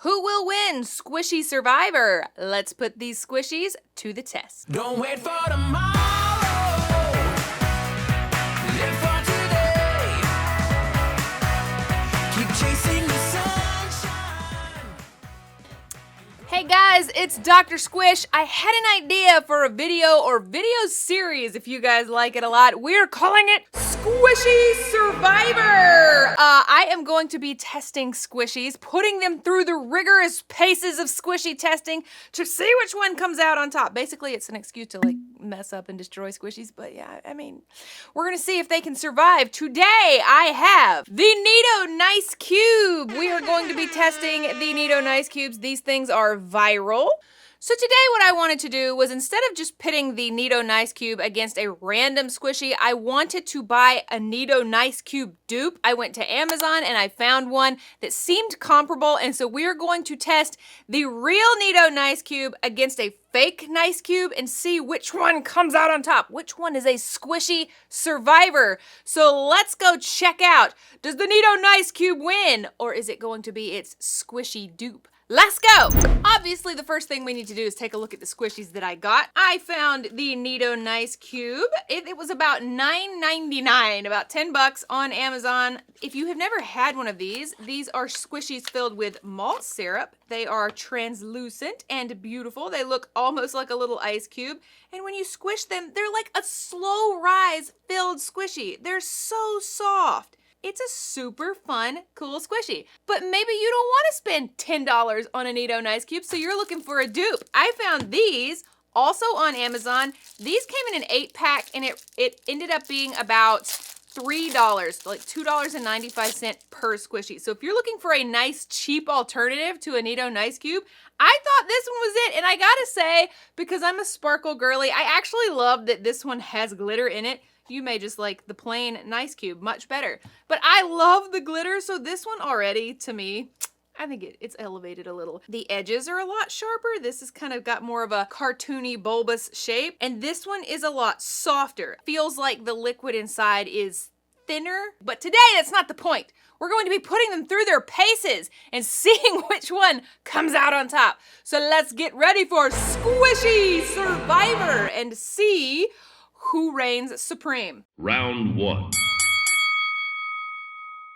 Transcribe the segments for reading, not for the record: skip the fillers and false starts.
Who will win? Squishy Survivor. Let's put these squishies to the test. Don't wait for tomorrow. Live for today. Keep chasing the sunshine. Hey guys, it's Dr. Squish. I had an idea for a video or video series if you guys like it a lot. We're calling it Squishy Survivor. I am going to be testing squishies, putting them through the rigorous paces of squishy testing to see which one comes out on top. Basically, it's an excuse to like mess up and destroy squishies, but yeah, I mean, we're gonna see if they can survive. Today, I have the NeeDoh Nice Cube. We are going to be testing the NeeDoh Nice Cubes. These things are viral. So today what I wanted to do was, instead of just pitting the NeeDoh Nice Cube against a random squishy, I wanted to buy a NeeDoh Nice Cube dupe. I went to Amazon and I found one that seemed comparable, and so we're going to test the real NeeDoh Nice Cube against a fake Nice Cube and see which one comes out on top. Which one is a squishy survivor? So let's go check out. Does the NeeDoh Nice Cube win, or is it going to be its squishy dupe? Let's go! Obviously, the first thing we need to do is take a look at the squishies that I got. I found the NeeDoh Nice Cube. It was about $9.99, about 10 bucks on Amazon. If you have never had one of these are squishies filled with malt syrup. They are translucent and beautiful. They look almost like a little ice cube. And when you squish them, they're like a slow rise filled squishy. They're so soft. It's a super fun, cool squishy. But maybe you don't want to spend $10 on a NeeDoh Nice Cube, so you're looking for a dupe. I found these also on Amazon. These came in an 8-pack, and it ended up being about $3, like $2.95 per squishy. So if you're looking for a nice, cheap alternative to a NeeDoh Nice Cube, I thought this one was it. And I gotta say, because I'm a sparkle girly, I actually love that this one has glitter in it. You may just like the plain Nice Cube much better. But I love the glitter, so this one already, to me, I think it's elevated a little. The edges are a lot sharper. This has kind of got more of a cartoony, bulbous shape. And this one is a lot softer. Feels like the liquid inside is thinner. But today, that's not the point. We're going to be putting them through their paces and seeing which one comes out on top. So let's get ready for Squishy Survivor and see who reigns supreme. Round 1.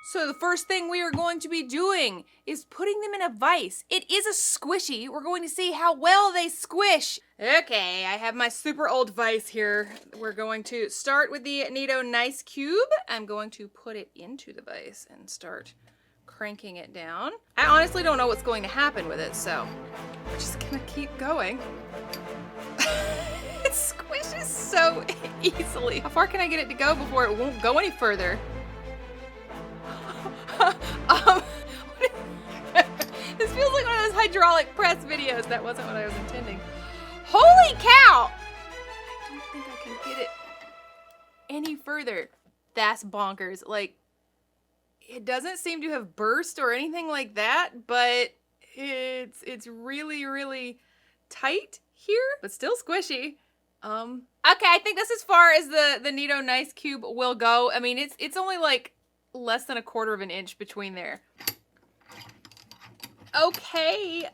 So the first thing we are going to be doing is putting them in a vise. It is a squishy. We're going to see how well they squish. Okay, I have my super old vise here. We're going to start with the NeeDoh Nice Cube. I'm going to put it into the vise and start cranking it down. I honestly don't know what's going to happen with it, so we're just gonna keep going. It squishes so easily. How far can I get it to go before it won't go any further? This feels like one of those hydraulic press videos. That wasn't what I was intending. Holy cow! I don't think I can get it any further. That's bonkers. Like, it doesn't seem to have burst or anything like that, but it's really, really tight here, but still squishy. Okay, I think that's as far as the NeeDoh Nice Cube will go. I mean, it's only like less than 1/4 of an inch between there. Okay,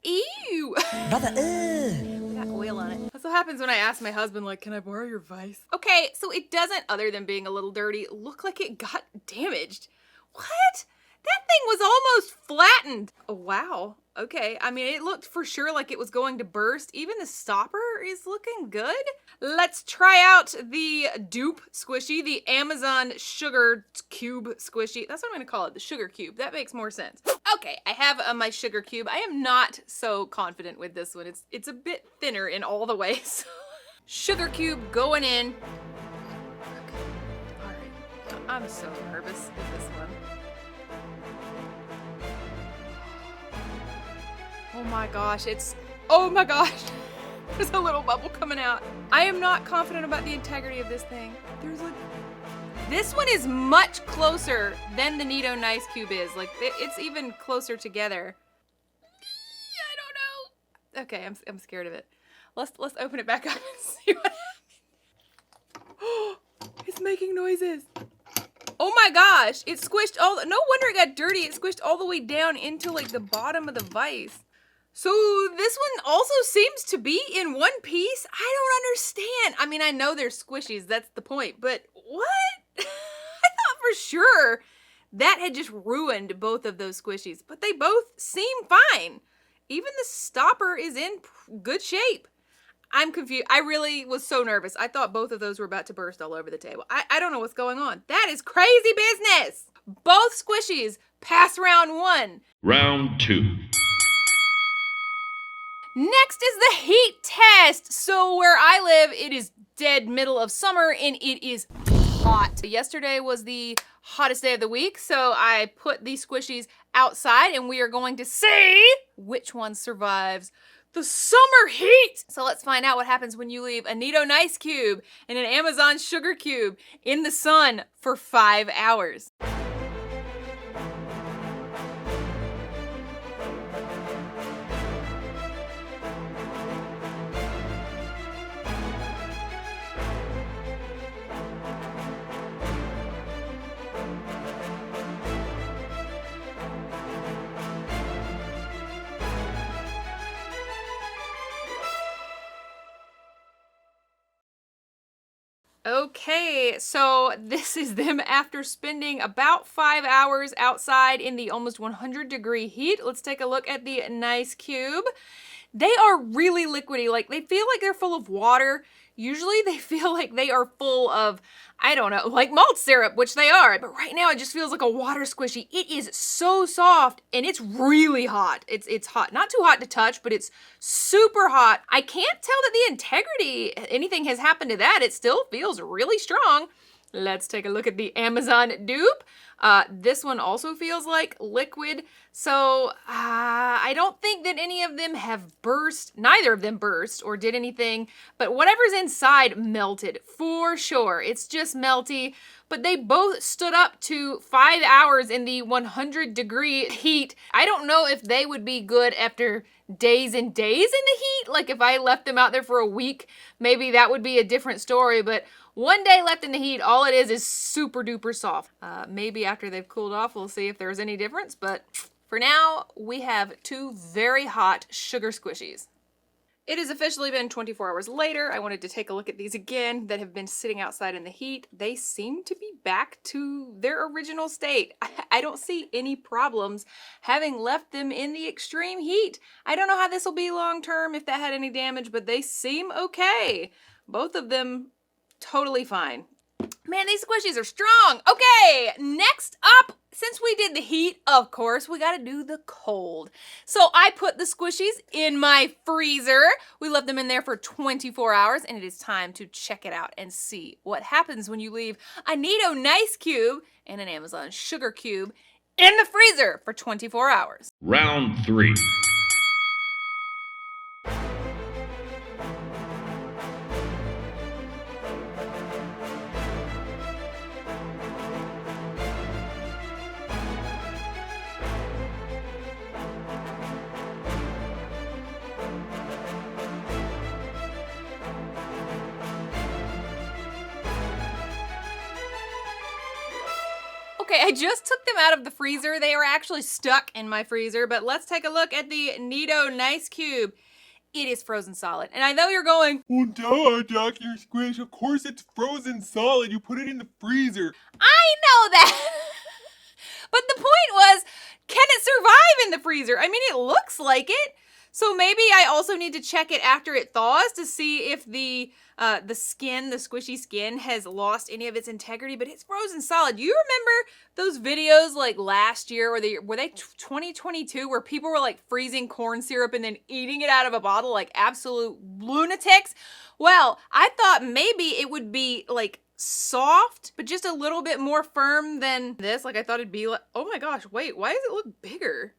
ew. Brother, Got oil on it. That's what happens when I ask my husband, like, can I borrow your vise? Okay, so it doesn't, other than being a little dirty, look like it got damaged. What? That thing was almost flattened. Oh, wow. Okay, I mean, it looked for sure like it was going to burst. Even the stopper is looking good. Let's try out the dupe squishy, the Amazon sugar cube squishy. That's what I'm gonna call it, the sugar cube. That makes more sense. Okay, I have my sugar cube. I am not so confident with this one. It's a bit thinner in all the ways. Sugar cube going in. Okay, all right. I'm so nervous with this one. Oh my gosh, oh my gosh. There's a little bubble coming out. I am not confident about the integrity of this thing. This one is much closer than the NeeDoh Nice Cube is. Like, it's even closer together. I don't know. Okay, I'm scared of it. Let's open it back up and see what happens. It's making noises. Oh my gosh, it squished all, no wonder it got dirty. It squished all the way down into like the bottom of the vise. So this one also seems to be in one piece. I don't understand. I mean, I know they're squishies, that's the point, but what? I thought for sure that had just ruined both of those squishies, but they both seem fine. Even the stopper is in good shape. I'm confused. I really was so nervous. I thought both of those were about to burst all over the table. I don't know what's going on. That is crazy business. Both squishies pass round one. Round 2. Next is the heat test. So where I live, it is dead middle of summer and it is hot. Yesterday was the hottest day of the week, so I put these squishies outside and we are going to see which one survives the summer heat. So let's find out what happens when you leave a NeeDoh Nice Cube and an Amazon Sugar Cube in the sun for 5 hours. Okay, so this is them after spending about 5 hours outside in the almost 100-degree heat. Let's take a look at the Nice Cube. They are really liquidy, like they feel like they're full of water. Usually they feel like they are full of, I don't know, like malt syrup, which they are. But right now it just feels like a water squishy. It is so soft and it's really hot. It's hot, not too hot to touch, but it's super hot. I can't tell that the integrity, anything has happened to that. It still feels really strong. Let's take a look at the Amazon Dupe. This one also feels like liquid. So I don't think that any of them have burst. Neither of them burst or did anything, but whatever's inside melted for sure. It's just melty, but they both stood up to 5 hours in the 100-degree heat. I don't know if they would be good after days and days in the heat. Like if I left them out there for a week, maybe that would be a different story, but 1 day left in the heat, all it is super duper soft. Maybe after they've cooled off, we'll see if there's any difference, but for now, we have 2 very hot sugar squishies. It has officially been 24 hours later. I wanted to take a look at these again that have been sitting outside in the heat. They seem to be back to their original state. I don't see any problems having left them in the extreme heat. I don't know how this will be long term, if that had any damage, but they seem okay. Both of them totally fine. Man, these squishies are strong. Okay, next up, since we did the heat, of course, we gotta do the cold. So I put the squishies in my freezer. We left them in there for 24 hours, and it is time to check it out and see what happens when you leave a NeeDoh Nice Cube and an Amazon Sugar Cube in the freezer for 24 hours. Round 3. Okay, I just took them out of the freezer. They are actually stuck in my freezer, but let's take a look at the NeeDoh Nice Cube. It is frozen solid. And I know you're going, well, duh, Dr. Squish, of course it's frozen solid. You put it in the freezer. I know that. But the point was, can it survive in the freezer? I mean, it looks like it. So maybe I also need to check it after it thaws to see if the skin, the squishy skin, has lost any of its integrity, but it's frozen solid. You remember those videos like last year, or were they 2022, where people were like freezing corn syrup and then eating it out of a bottle like absolute lunatics? Well, I thought maybe it would be like soft, but just a little bit more firm than this. Like I thought it'd be like, oh my gosh, wait, why does it look bigger?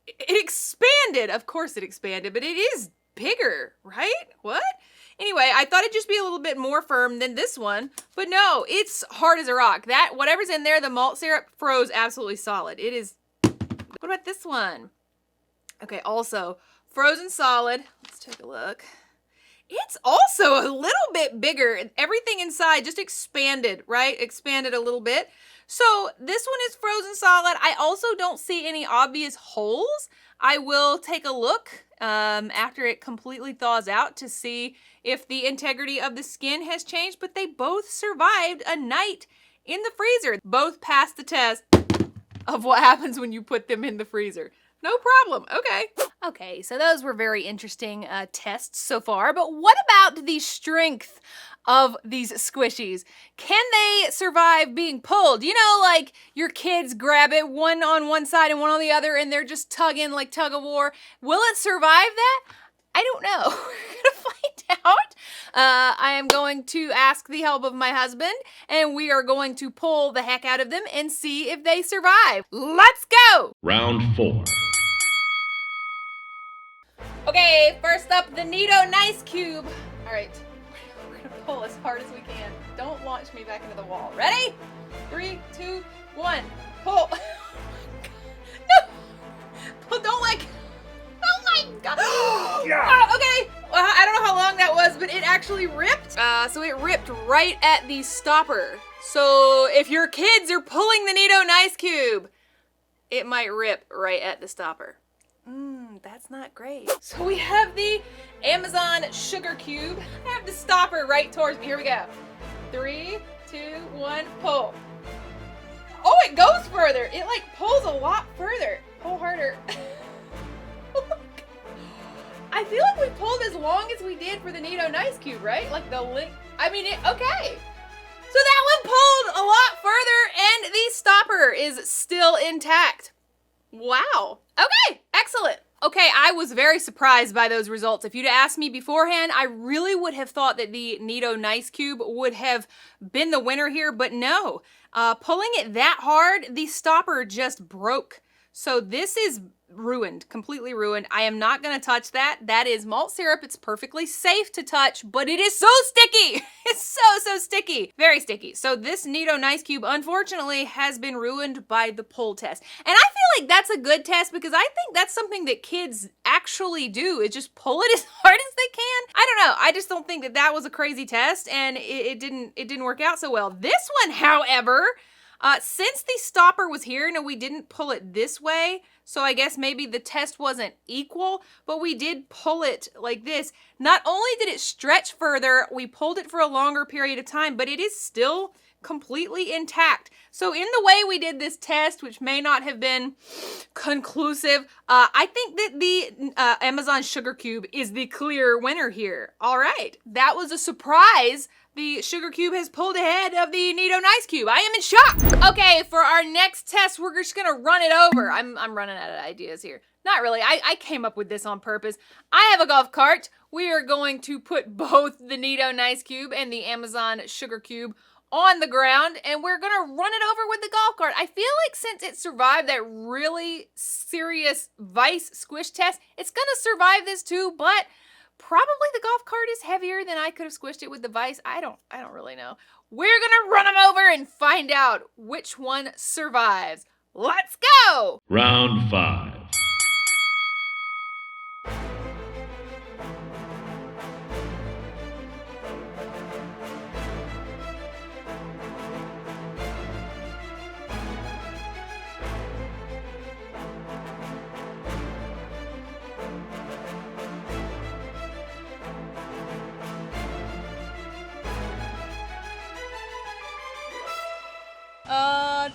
It expanded. Of course it expanded, but it is bigger, right? What? Anyway, I thought it'd just be a little bit more firm than this one, but no, it's hard as a rock. That, whatever's in there, the malt syrup, froze absolutely solid. It is. What about this one? Okay, also frozen solid. Let's take a look. It's also a little bit bigger. Everything inside just expanded, right? Expanded a little bit. So this one is frozen solid. I also don't see any obvious holes. I will take a look after it completely thaws out to see if the integrity of the skin has changed, but they both survived a night in the freezer. Both passed the test of what happens when you put them in the freezer. No problem. Okay. Okay, so those were very interesting tests so far, but what about the strength of these squishies? Can they survive being pulled? You know, like your kids grab it one on one side and one on the other and they're just tugging like tug of war. Will it survive that? I don't know. We're gonna find out. I am going to ask the help of my husband and we are going to pull the heck out of them and see if they survive. Let's go! Round 4. Okay, first up, the NeeDoh Nice Cube. All right, we're gonna pull as hard as we can. Don't launch me back into the wall. Ready? 3, 2, 1, pull. No! Pull, don't like, oh my God. Okay, well, I don't know how long that was, but it actually ripped. So it ripped right at the stopper. So if your kids are pulling the NeeDoh Nice Cube, it might rip right at the stopper. That's not great. So we have the Amazon Sugar Cube. I have the stopper right towards me. Here we go. 3, 2, 1, pull. Oh, it goes further. It like pulls a lot further. Pull harder. I feel like we pulled as long as we did for the NeeDoh Nice Cube, right? Like the link. I mean, okay. So that one pulled a lot further and the stopper is still intact. Wow. Okay, excellent. Okay, I was very surprised by those results. If you'd asked me beforehand, I really would have thought that the NeeDoh Nice Cube would have been the winner here, but no. Pulling it that hard, the stopper just broke. So this is ruined, completely ruined. I am not gonna touch that. That is malt syrup. It's perfectly safe to touch, but it is so sticky. It's so sticky. Very sticky. So this NeeDoh Nice Cube, unfortunately, has been ruined by the pull test. And I feel like that's a good test because I think that's something that kids actually do, is just pull it as hard as they can. I don't know. I just don't think that that was a crazy test and it didn't work out so well. This one, however, since the stopper was here, no, we didn't pull it this way, so I guess maybe the test wasn't equal, but we did pull it like this. Not only did it stretch further, we pulled it for a longer period of time, but it is still completely intact. So in the way we did this test, which may not have been conclusive, I think that the Amazon Sugar Cube is the clear winner here. All right, that was a surprise. The Sugar Cube has pulled ahead of the NeeDoh Nice Cube. I am in shock. Okay, for our next test, we're just gonna run it over. I'm running out of ideas here. Not really, I came up with this on purpose. I have a golf cart. We are going to put both the NeeDoh Nice Cube and the Amazon Sugar Cube on the ground, and we're gonna run it over with the golf cart. I feel like since it survived that really serious vice squish test, it's gonna survive this too, but probably the golf cart is heavier than I could have squished it with the vise. I don't really know. We're gonna run them over and find out which one survives. Let's go! Round 5.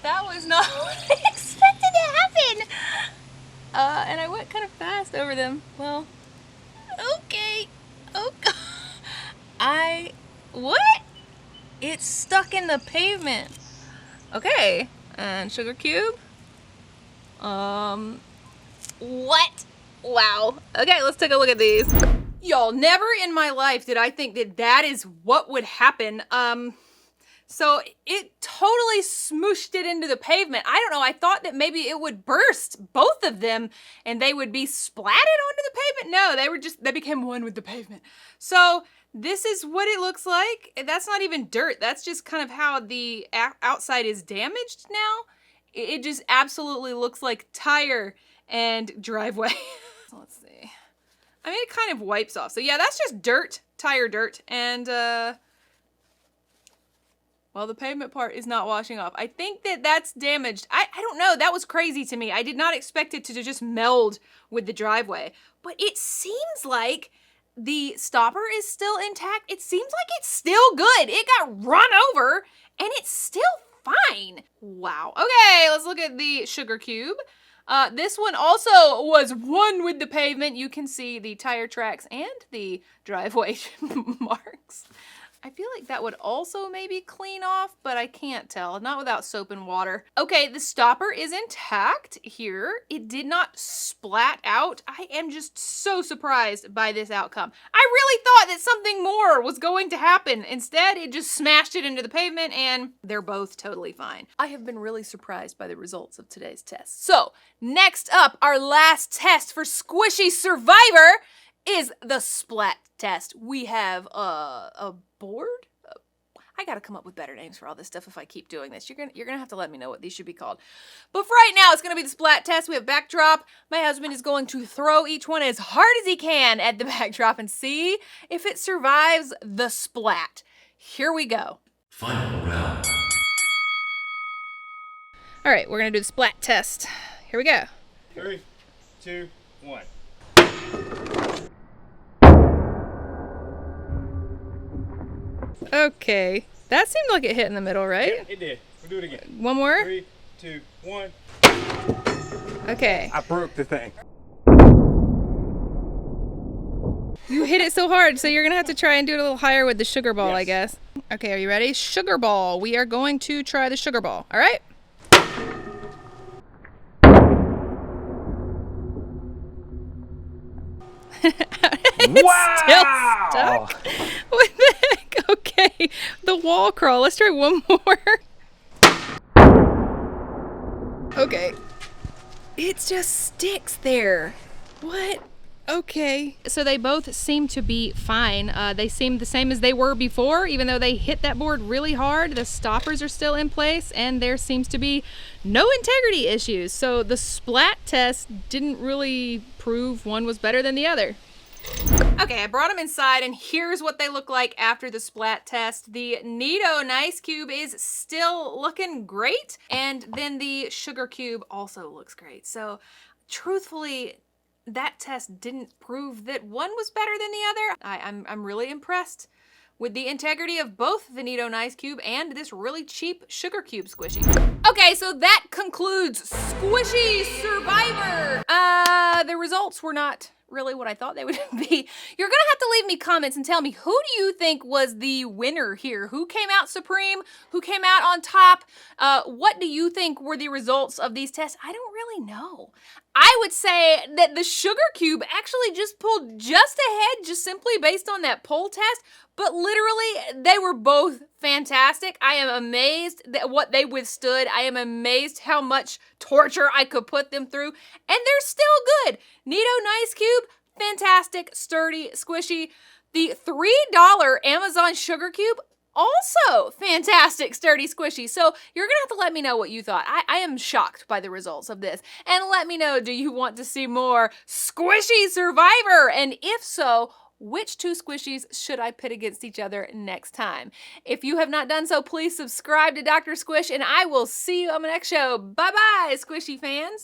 That was not what I expected to happen. And I went kind of fast over them. Well, okay. Oh, God. What? It's stuck in the pavement. Okay. And Sugar Cube. What? Wow. Okay, let's take a look at these. Y'all, never in my life did I think that that is what would happen. So it totally smooshed it into the pavement. I don't know, I thought that maybe it would burst, both of them, and they would be splatted onto the pavement. No, they became one with the pavement. So this is what it looks like. That's not even dirt. That's just kind of how the outside is damaged now. It just absolutely looks like tire and driveway. So let's see. I mean, it kind of wipes off. So yeah, that's just dirt, tire dirt, and Well, the pavement part is not washing off. I think that that's damaged. I don't know. That was crazy to me. I did not expect it to just meld with the driveway. But it seems like the stopper is still intact. It seems like it's still good. It got run over and it's still fine. Wow. Okay, let's look at the sugar cube. This one also was one with the pavement. You can see the tire tracks and the driveway marks. I feel like that would also maybe clean off, but I can't tell. Not without soap and water. Okay, the stopper is intact here. It did not splat out. I am just so surprised by this outcome. I really thought that something more was going to happen. Instead, it just smashed it into the pavement and they're both totally fine. I have been really surprised by the results of today's test. So, next up, our last test for Squishy Survivor is the splat test. We have a board? I gotta come up with better names for all this stuff if I keep doing this. You're gonna have to let me know what these should be called. But for right now, it's gonna be the splat test. We have backdrop. My husband is going to throw each one as hard as he can at the backdrop and see if it survives the splat. Here we go. Final round. All right, we're gonna do the splat test. Here we go. 3, 2, 1. Okay, that seemed like it hit in the middle, right? It did. We'll do it again. One more? 3, 2, 1. Okay. I broke the thing. You hit it so hard, so you're gonna have to try and do it a little higher with the sugar ball, I Yes. guess. Okay, are you ready? Sugar ball. We are going to try the sugar ball, all right? Wow! Still stuck? What the heck? Okay, the wall crawl. Let's try one more. Okay. It just sticks there. What? Okay. So they both seem to be fine. They seem the same as they were before, even though they hit that board really hard. The stoppers are still in place, and there seems to be no integrity issues. So the splat test didn't really prove one was better than the other. Okay, I brought them inside, and here's what they look like after the splat test. The NeeDoh Nice Cube is still looking great, and then the Sugar Cube also looks great. So, truthfully, that test didn't prove that one was better than the other. I'm really impressed with the integrity of both the NeeDoh Nice Cube and this really cheap Sugar Cube squishy. Okay, so that concludes Squishy Survivor. The results were not really what I thought they would be. You're gonna have to leave me comments and tell me, who do you think was the winner here? Who came out supreme? Who came out on top? What do you think were the results of these tests? I don't really know. I would say that the Sugar Cube actually just pulled just ahead, just simply based on that poll test, but literally they were both fantastic. I am amazed at what they withstood. I am amazed how much torture I could put them through, and they're still good. NeeDoh Nice Cube, fantastic, sturdy, squishy. The $3 Amazon Sugar Cube, also fantastic, sturdy, squishy. So you're gonna have to let me know what you thought. I am shocked by the results of this. And let me know, do you want to see more Squishy Survivor? And if so, which two squishies should I pit against each other next time? If you have not done so, please subscribe to Dr. Squish, and I will see you on the next show. Bye-bye, squishy fans.